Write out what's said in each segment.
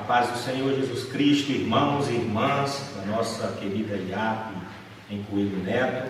paz do Senhor Jesus Cristo, irmãos e irmãs da nossa querida IAP em Coelho Neto,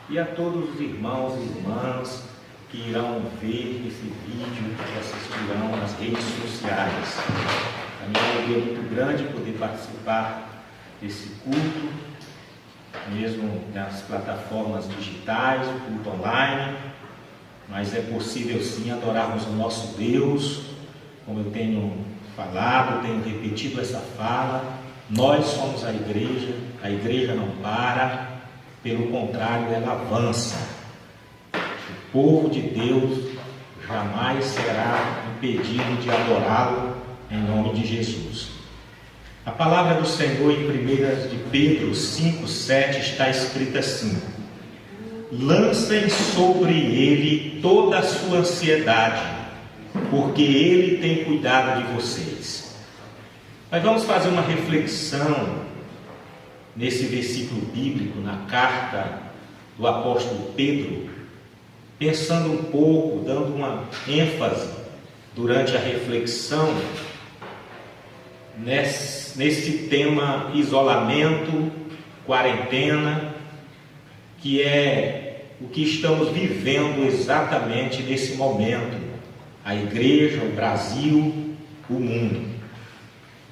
e a todos os irmãos e irmãs que irão ver esse vídeo, que assistirão nas redes sociais. A minha alegria é muito grande poder participar desse culto, mesmo nas plataformas digitais, o culto online, mas é possível sim adorarmos o nosso Deus, como eu tenho falado, tenho repetido essa fala. Nós somos a igreja não para, pelo contrário, ela avança. O povo de Deus jamais será impedido de adorá-lo em nome de Jesus. A palavra do Senhor em 1 de Pedro 5,7 está escrita assim: lancem sobre ele toda a sua ansiedade, porque ele tem cuidado de vocês. Mas vamos fazer uma reflexão nesse versículo bíblico, na carta do apóstolo Pedro, pensando um pouco, dando uma ênfase durante a reflexão nesse tema isolamento, quarentena, que é o que estamos vivendo exatamente nesse momento, a igreja, o Brasil, o mundo.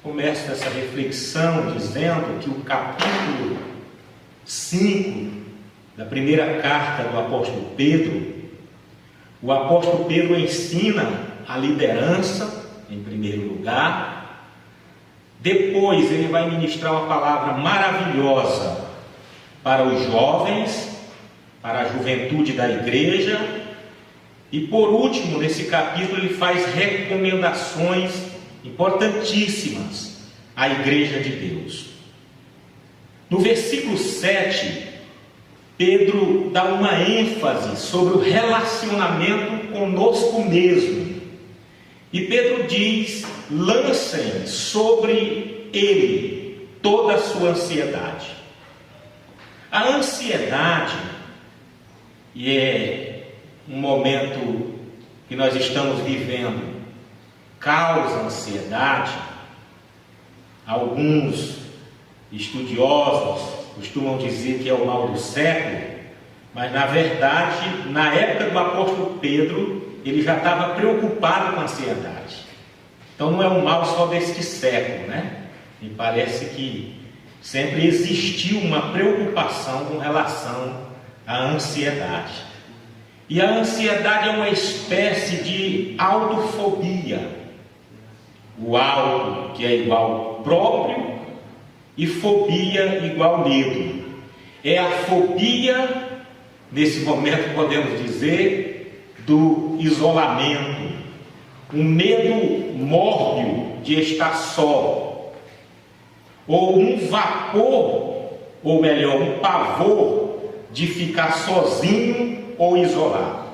Começo essa reflexão dizendo que o capítulo 5 da primeira carta do apóstolo Pedro, o apóstolo Pedro ensina a liderança, em primeiro lugar. Depois ele vai ministrar uma palavra maravilhosa para os jovens, para a juventude da igreja. E por último, nesse capítulo, ele faz recomendações importantíssimas à igreja de Deus. No versículo 7, Pedro dá uma ênfase sobre o relacionamento conosco mesmo. E Pedro diz: lancem sobre ele toda a sua ansiedade. A ansiedade, e é um momento que nós estamos vivendo, causa ansiedade. Alguns estudiosos costumam dizer que é o mal do século, mas na verdade, na época do apóstolo Pedro, ele já estava preocupado com a ansiedade. Então não é um mal só deste século, né? Me parece que sempre existiu uma preocupação com relação à ansiedade. E a ansiedade é uma espécie de autofobia. O auto, que é igual próprio, e fobia igual medo. É a fobia, nesse momento podemos dizer, do isolamento, um medo mórbido de estar só, ou um vapor, ou melhor, um pavor de ficar sozinho ou isolado.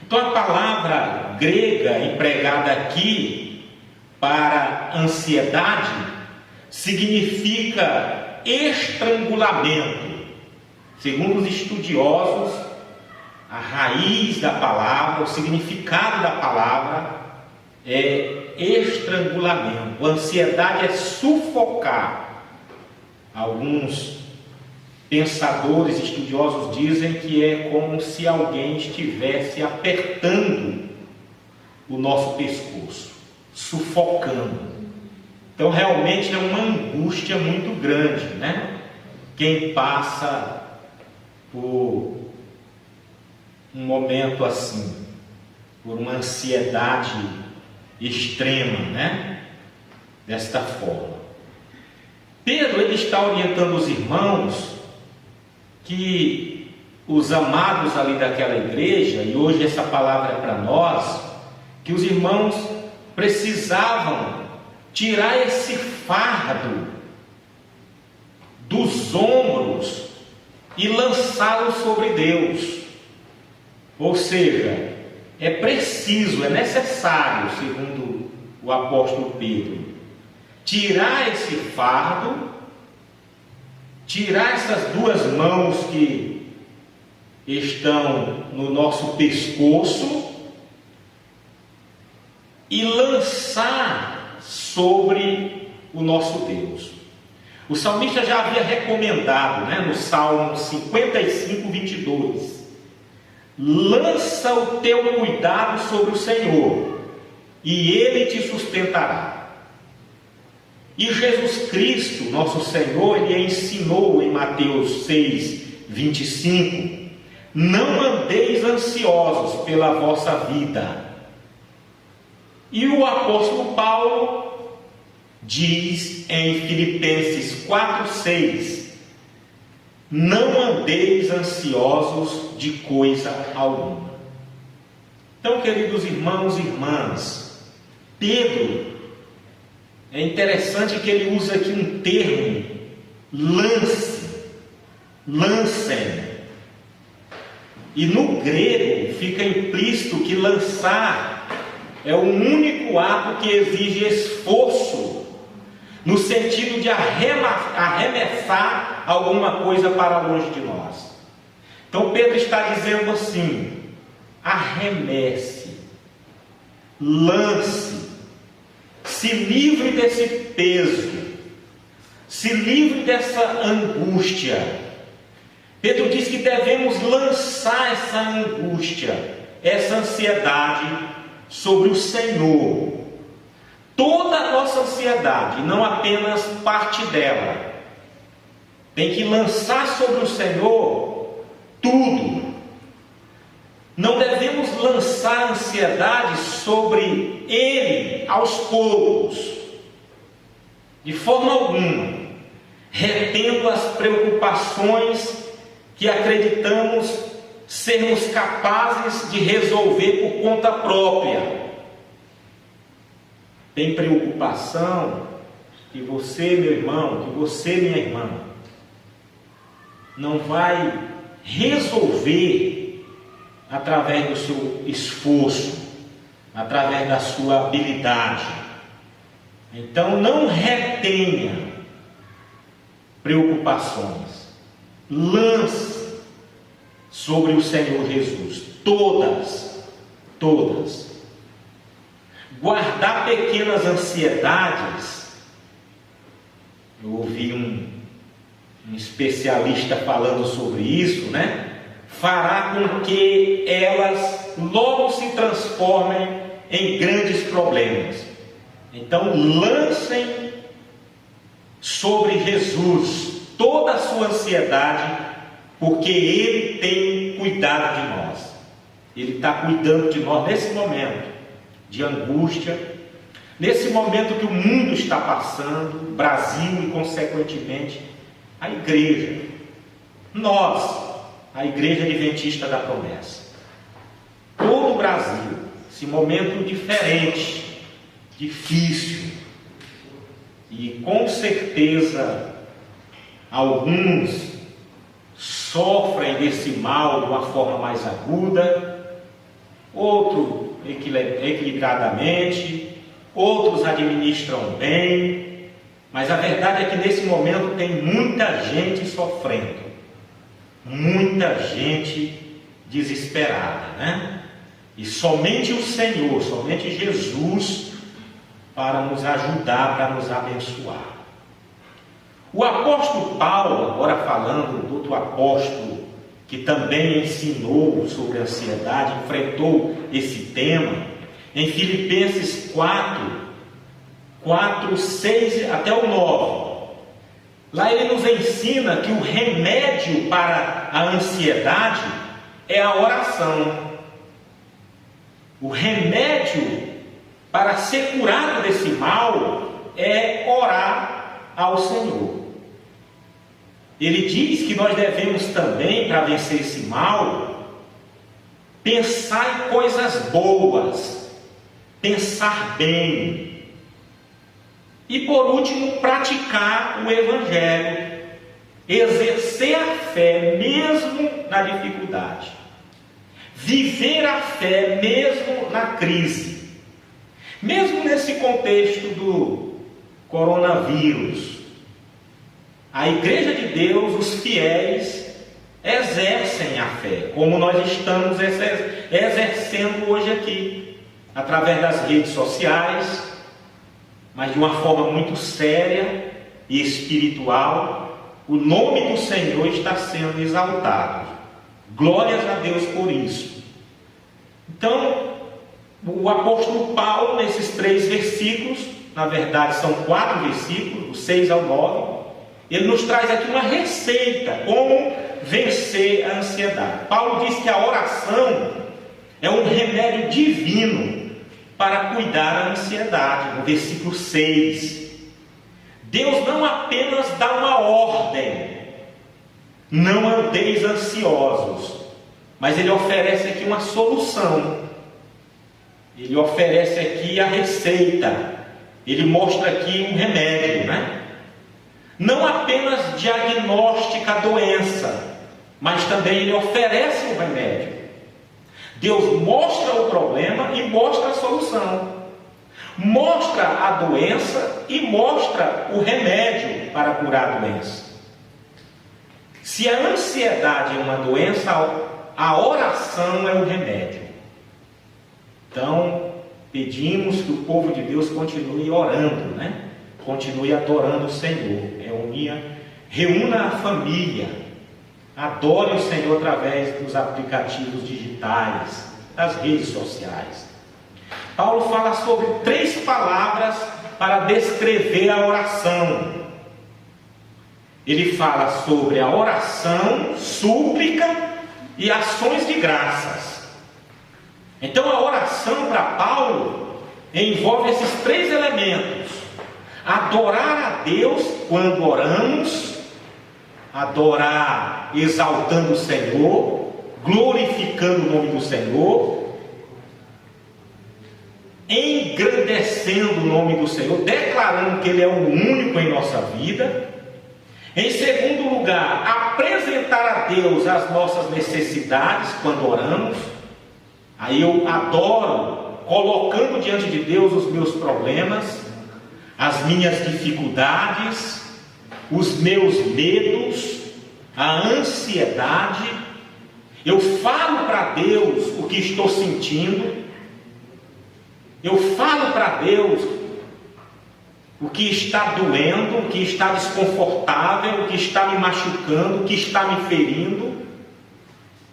Então a palavra grega empregada aqui para ansiedade significa estrangulamento. Segundo os estudiosos, a raiz da palavra, o significado da palavra é estrangulamento. A ansiedade é sufocar. Alguns pensadores estudiosos dizem que é como se alguém estivesse apertando o nosso pescoço, sufocando. Então realmente é uma angústia muito grande, né? Quem passa por um momento assim, por uma ansiedade extrema, né? Desta forma. Pedro, ele está orientando os irmãos que os amados ali daquela igreja, e hoje essa palavra é para nós, que os irmãos precisavam tirar esse fardo dos ombros e lançá-lo sobre Deus. Ou seja, é preciso, é necessário, segundo o apóstolo Pedro, tirar esse fardo, tirar essas duas mãos que estão no nosso pescoço e lançar sobre o nosso Deus. O salmista já havia recomendado, no Salmo 55, 22, lança o teu cuidado sobre o Senhor, e Ele te sustentará. E Jesus Cristo, nosso Senhor, Ele ensinou em Mateus 6, 25, não andeis ansiosos pela vossa vida. E o apóstolo Paulo diz em Filipenses 4, 6, não andeis ansiosos de coisa alguma. Então, queridos irmãos e irmãs, Pedro, é interessante que ele usa aqui um termo, lancem. E no grego fica implícito que lançar é o único ato que exige esforço, no sentido de arremessar alguma coisa para longe de nós. Então Pedro está dizendo assim: arremesse, lance, se livre desse peso, se livre dessa angústia. Pedro diz que devemos lançar essa angústia, essa ansiedade sobre o Senhor. Toda a nossa ansiedade, não apenas parte dela. Tem que lançar sobre o Senhor tudo. Não devemos lançar a ansiedade sobre Ele aos poucos, de forma alguma, retendo as preocupações que acreditamos sermos capazes de resolver por conta própria. Tem preocupação que você, meu irmão, que você, minha irmã, não vai resolver através do seu esforço, através da sua habilidade. Então não retenha preocupações, lance sobre o Senhor Jesus, todas. Guardar pequenas ansiedades. Eu ouvi um especialista falando sobre isso, fará com que elas logo se transformem em grandes problemas. Então lancem sobre Jesus toda a sua ansiedade, porque Ele tem cuidado de nós. Ele está cuidando de nós nesse momento de angústia, nesse momento que o mundo está passando, o Brasil e consequentemente a igreja, nós, a Igreja Adventista da Promessa, todo o Brasil, esse momento diferente, difícil, e com certeza alguns sofrem desse mal de uma forma mais aguda, outros equilibradamente, outros administram bem, mas a verdade é que nesse momento tem muita gente sofrendo, muita gente desesperada, E somente o Senhor, somente Jesus, para nos ajudar, para nos abençoar. O apóstolo Paulo, agora falando do outro apóstolo, que também ensinou sobre a ansiedade, enfrentou esse tema, em Filipenses 4, 6 até o 9. Lá ele nos ensina que o remédio para a ansiedade é a oração. O remédio para ser curado desse mal é orar ao Senhor. Ele diz que nós devemos também, para vencer esse mal, pensar em coisas boas, pensar bem. E por último, praticar o Evangelho, exercer a fé mesmo na dificuldade, viver a fé mesmo na crise, mesmo nesse contexto do coronavírus. A Igreja de Deus, os fiéis, exercem a fé, como nós estamos exercendo hoje aqui, através das redes sociais, mas de uma forma muito séria e espiritual, o nome do Senhor está sendo exaltado. Glórias a Deus por isso. Então, o apóstolo Paulo, nesses 3 versículos, na verdade são 4 versículos, do 6 ao 9, ele nos traz aqui uma receita, como vencer a ansiedade. Paulo diz que a oração é um remédio divino para cuidar da ansiedade. No versículo 6, Deus não apenas dá uma ordem, não andeis ansiosos, mas Ele oferece aqui uma solução. Ele oferece aqui a receita. Ele mostra aqui um remédio, né? Não apenas diagnostica a doença, mas também Ele oferece um remédio. Deus mostra o problema e mostra a solução. Mostra a doença e mostra o remédio para curar a doença. Se a ansiedade é uma doença, a oração é o remédio. Então, pedimos que o povo de Deus continue orando, né? Continue adorando o Senhor. Reúna a família. Adore o Senhor através dos aplicativos digitais, das redes sociais. Paulo fala sobre 3 palavras para descrever a oração. Ele fala sobre a oração, súplica e ações de graças. Então a oração para Paulo envolve esses 3 elementos: adorar a Deus quando oramos, adorar exaltando o Senhor, glorificando o nome do Senhor, engrandecendo o nome do Senhor, declarando que Ele é o único em nossa vida. Em segundo lugar, apresentar a Deus as nossas necessidades quando oramos. Aí eu adoro colocando diante de Deus os meus problemas, as minhas dificuldades, os meus medos, a ansiedade. Eu falo para Deus o que estou sentindo. Eu falo para Deus o que está doendo, o que está desconfortável, o que está me machucando, o que está me ferindo.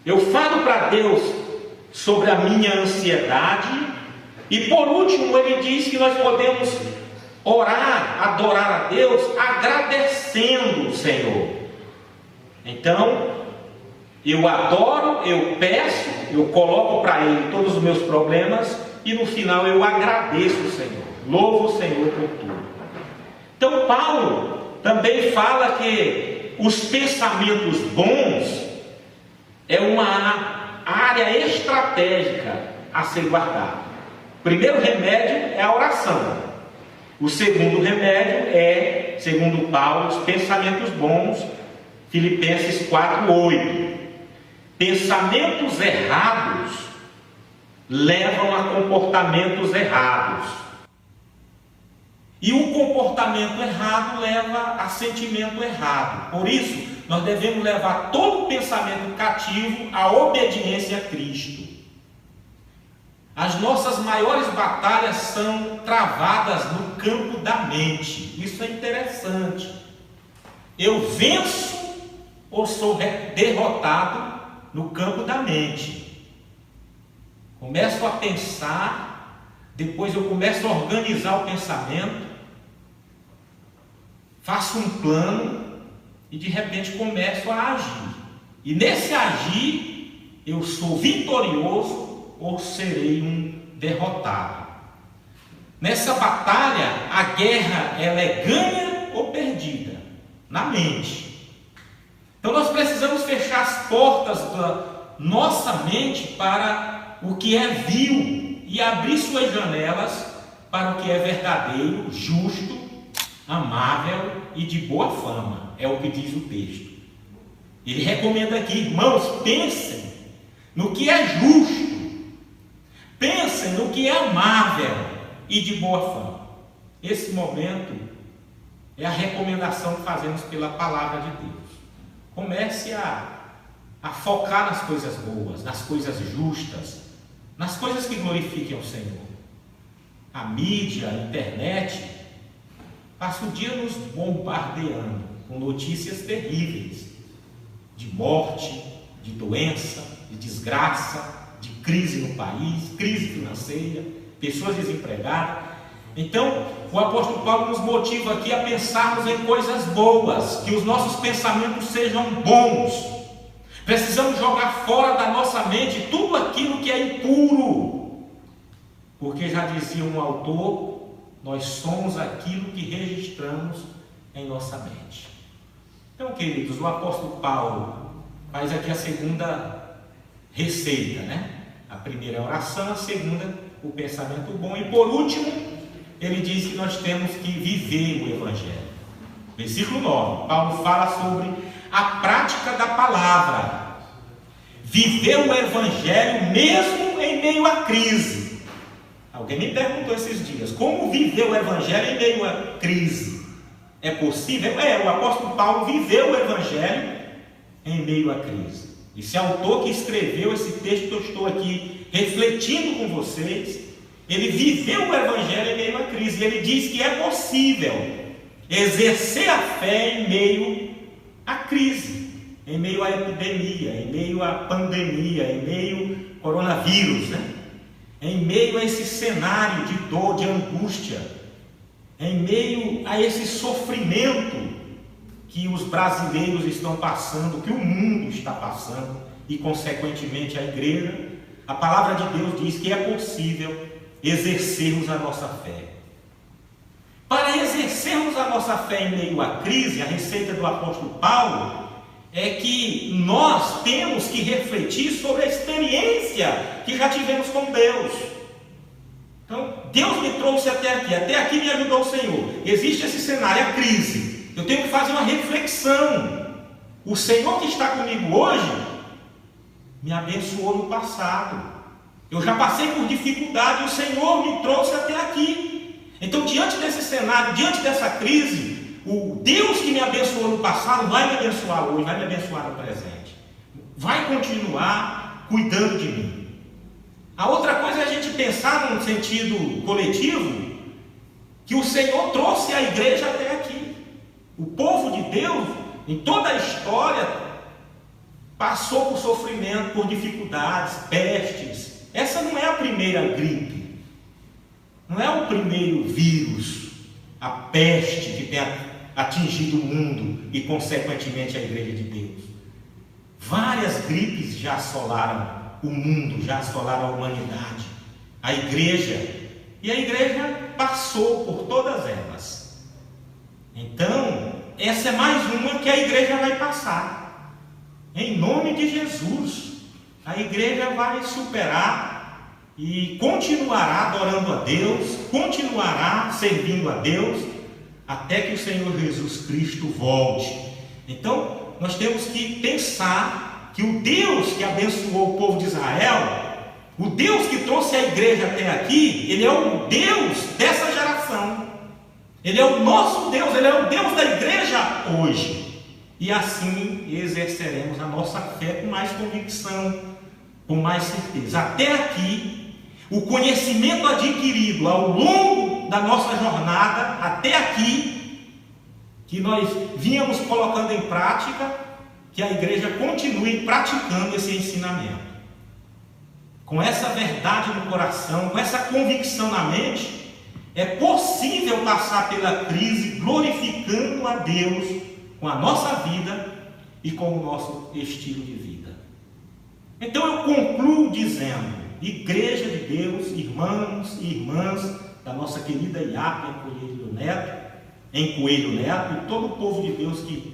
Eu falo para Deus sobre a minha ansiedade. E por último, ele diz que nós podemos orar, adorar a Deus, agradecendo o Senhor. Então, eu adoro, eu peço, eu coloco para Ele todos os meus problemas e no final eu agradeço o Senhor, louvo o Senhor por tudo. Então Paulo também fala que os pensamentos bons é uma área estratégica a ser guardada. O primeiro remédio é a oração. O segundo remédio é, segundo Paulo, os pensamentos bons. Filipenses 4:8. Pensamentos errados levam a comportamentos errados. E o comportamento errado leva a sentimento errado. Por isso, nós devemos levar todo pensamento cativo à obediência a Cristo. As nossas maiores batalhas são travadas no campo da mente. Isso é interessante. Eu venço ou sou derrotado no campo da mente. Começo a pensar, depois eu começo a organizar o pensamento, faço um plano e de repente começo a agir. E nesse agir, eu sou vitorioso ou serei um derrotado. Nessa batalha, a guerra ela é ganha ou perdida na mente. Então nós precisamos fechar as portas da nossa mente para o que é vil e abrir suas janelas para o que é verdadeiro, justo, amável e de boa fama. É o que diz o texto. Ele recomenda aqui, irmãos, pensem no que é justo, pensem no que é amável e de boa fama. Esse momento é a recomendação que fazemos pela palavra de Deus. Comece a focar nas coisas boas, nas coisas justas, nas coisas que glorifiquem o Senhor. A mídia, a internet, passa o dia nos bombardeando com notícias terríveis de morte, de doença, de desgraça, de crise no país, crise financeira, pessoas desempregadas. Então, o apóstolo Paulo nos motiva aqui a pensarmos em coisas boas, que os nossos pensamentos sejam bons. Precisamos jogar fora da nossa mente tudo aquilo que é impuro, porque já dizia um autor, nós somos aquilo que registramos em nossa mente. Então, queridos, o apóstolo Paulo faz aqui a segunda receita, né? A primeira é a oração, a segunda, o pensamento bom, e por último, ele diz que nós temos que viver o Evangelho. Versículo 9, Paulo fala sobre a prática da palavra. Viver o Evangelho mesmo em meio à crise. Alguém me perguntou esses dias, como viver o Evangelho em meio à crise? É possível? O apóstolo Paulo viveu o Evangelho em meio à crise. Esse autor que escreveu esse texto que eu estou aqui refletindo com vocês, ele viveu o Evangelho em meio à crise. Ele diz que é possível exercer a fé em meio à crise, em meio à epidemia, em meio à pandemia, em meio ao coronavírus, né? Em meio a esse cenário de dor, de angústia, em meio a esse sofrimento que os brasileiros estão passando, que o mundo está passando, e consequentemente a igreja, a palavra de Deus diz que é possível exercermos a nossa fé. Para exercermos a nossa fé em meio à crise, a receita do apóstolo Paulo é que nós temos que refletir sobre a experiência que já tivemos com Deus. Então, Deus me trouxe até aqui me ajudou o Senhor. Existe esse cenário, a crise. Eu tenho que fazer uma reflexão. O Senhor que está comigo hoje me abençoou no passado. Eu já passei por dificuldade e o Senhor me trouxe até aqui. Então, diante desse cenário, diante dessa crise, o Deus que me abençoou no passado vai me abençoar hoje, vai me abençoar no presente. Vai continuar cuidando de mim. A outra coisa é a gente pensar num sentido coletivo, que o Senhor trouxe a igreja até aqui. O povo de Deus, em toda a história, passou por sofrimento, por dificuldades, pestes. Essa não é a primeira gripe, não é o primeiro vírus, a peste que tem atingido o mundo e consequentemente a igreja de Deus. Várias gripes já assolaram o mundo, já assolaram a humanidade, a igreja, e a igreja passou por todas elas. Então, essa é mais uma que a igreja vai passar. Em nome de Jesus, a igreja vai superar e continuará adorando a Deus, continuará servindo a Deus, até que o Senhor Jesus Cristo volte. Então, nós temos que pensar que o Deus que abençoou o povo de Israel, o Deus que trouxe a igreja até aqui, Ele é o Deus dessa geração. Ele é o nosso Deus, Ele é o Deus da igreja hoje. E assim exerceremos a nossa fé com mais convicção, com mais certeza. Até aqui, o conhecimento adquirido ao longo da nossa jornada, até aqui, que nós vínhamos colocando em prática, que a igreja continue praticando esse ensinamento. Com essa verdade no coração, com essa convicção na mente, é possível passar pela crise glorificando a Deus com a nossa vida e com o nosso estilo de vida. Então eu concluo dizendo, igreja de Deus, irmãos e irmãs da nossa querida IAP em Coelho Neto, e todo o povo de Deus que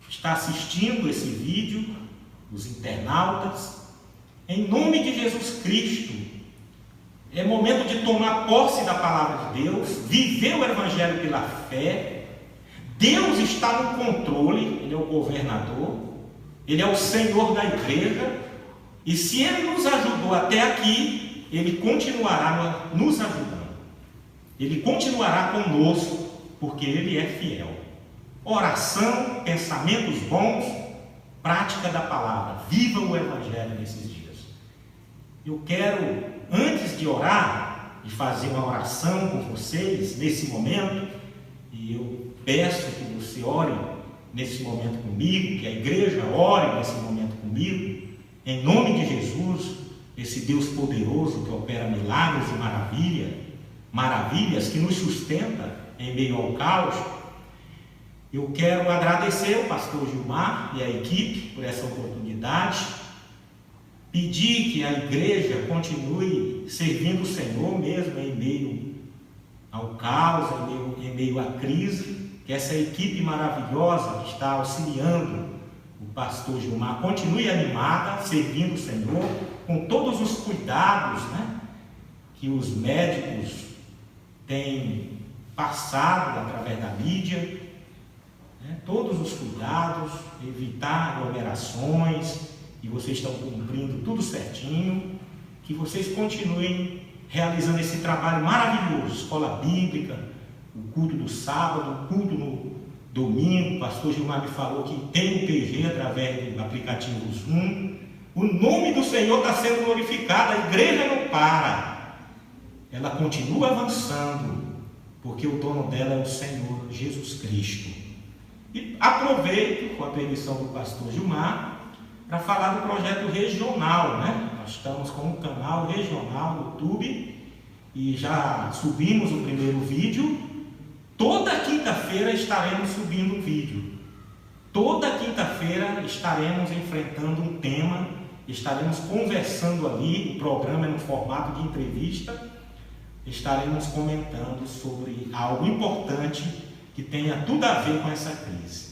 está assistindo esse vídeo, os internautas, em nome de Jesus Cristo, é momento de tomar posse da palavra de Deus, viver o Evangelho pela fé. Deus está no controle, Ele é o governador, Ele é o Senhor da igreja, e se Ele nos ajudou até aqui, Ele continuará nos ajudando, Ele continuará conosco, porque Ele é fiel. Oração, pensamentos bons, prática da palavra, viva o Evangelho nesses dias. Eu quero, antes de orar e fazer uma oração com vocês, nesse momento, E eu peço que você ore nesse momento comigo, que a igreja ore nesse momento comigo, em nome de Jesus, esse Deus poderoso que opera milagres e maravilhas, que nos sustenta em meio ao caos. Eu quero agradecer ao pastor Gilmar e à equipe por essa oportunidade, pedir que a igreja continue servindo o Senhor mesmo em meio ao caos, em meio à crise, que essa equipe maravilhosa que está auxiliando o pastor Gilmar continue animada, servindo o Senhor, com todos os cuidados, que os médicos têm passado através da mídia, todos os cuidados, evitar aglomerações, e vocês estão cumprindo tudo certinho, que vocês continuem realizando esse trabalho maravilhoso, escola bíblica, o culto do sábado, o culto no domingo. O pastor Gilmar me falou que tem o PG através do aplicativo Zoom. O nome do Senhor está sendo glorificado, a igreja não para, ela continua avançando, porque o dono dela é o Senhor Jesus Cristo. E aproveito, com a permissão do pastor Gilmar, para falar do projeto regional, Nós estamos com um canal regional no YouTube e já subimos o primeiro vídeo. Toda quinta-feira estaremos subindo um vídeo. Toda quinta-feira estaremos enfrentando um tema, estaremos conversando ali, o programa é no formato de entrevista, estaremos comentando sobre algo importante que tenha tudo a ver com essa crise.